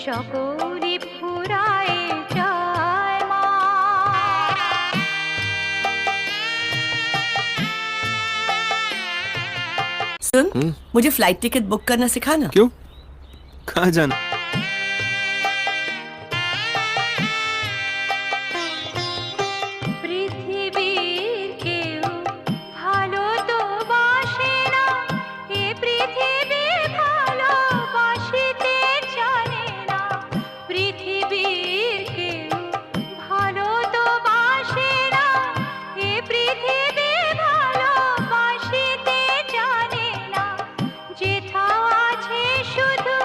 সকলি ফুরায় যায় মা। सुन, मुझे फ्लाइट टिकट बुक करना सिखाना। क्यों? कहाँ जाना? পৃথিবীর কেউ ভালো তো বাসে না, এ পৃথিবী ভালোবাসিতে জানে না। পৃথিবীর কেউ ভালো তো বাসে না, এ পৃথিবী ভালোবাসিতে জানে না। যেথাও আছে শুধু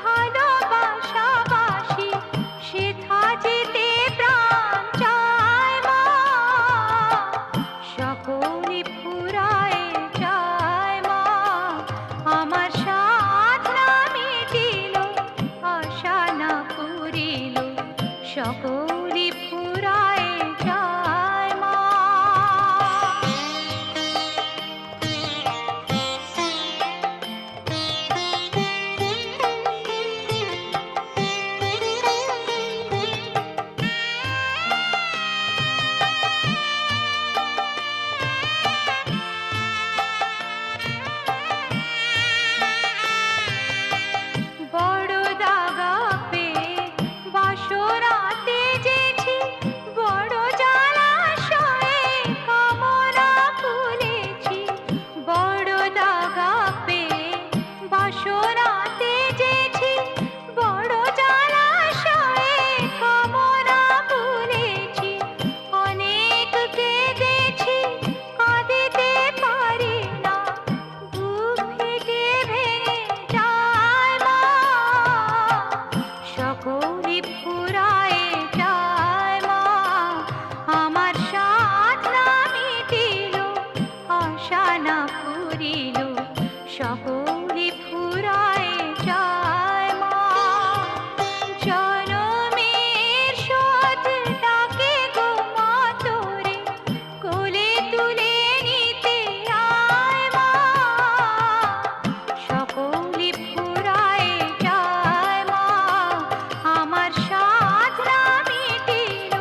ভালোবাসাবাসি, সেথা যেতে প্রাণ চায় মা। সকলি ফুরায় যায় মা, আমার সাধ না মিটিল, আশা না পুরিল, সকলি ফুরায় যায় মা। বড় দাগা পেয়ে বাসরাতে যেছি, বড় জলাশয়ে কামনা ফুলেছি। বড় দাগা পেয়ে বাসরাতে যেছি, বড় জলাশয়ে কামনা ফুলেছি। অনেক কেঁদেছি, কাঁদিতে পারি না, বুক ফেটে ভেঙে যায় মা। সকলি ফুরায় যায় মা, আমার সাধ না মিটিল, আশা না পুরিল, সকলি ফুরায় যায় মা। জনমের শোধ ডাকে গো মা তোরে, কোলে তুলে নিতে আয় মা। সকলি ফুরায় যায় মা, আমার সাধ না মিটিল,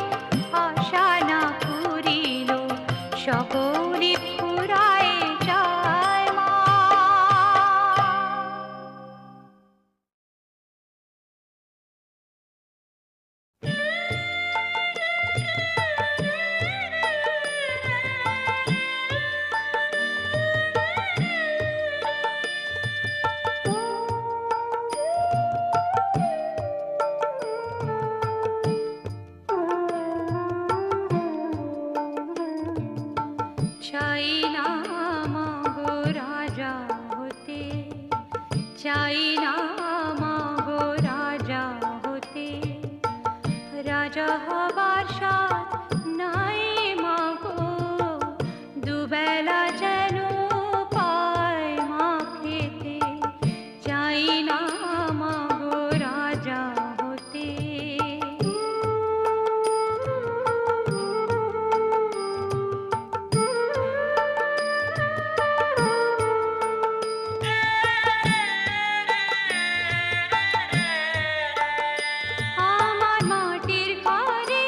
আশা না পুরিল, সকলি ফুরায় যায় মা। চাই না মাগো রাজা হতে, চাই না মাগো রাজা হতে, রাজা হবার সাথ নাই মাগো, দুবেলা যেন পায় মা খেতে। চাই না মাগো রাজা হতে। আমার মাটির ঘরে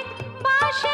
বাসে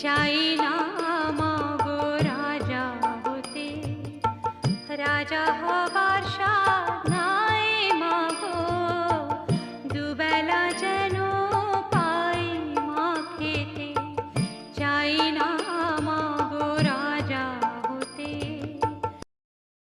চাই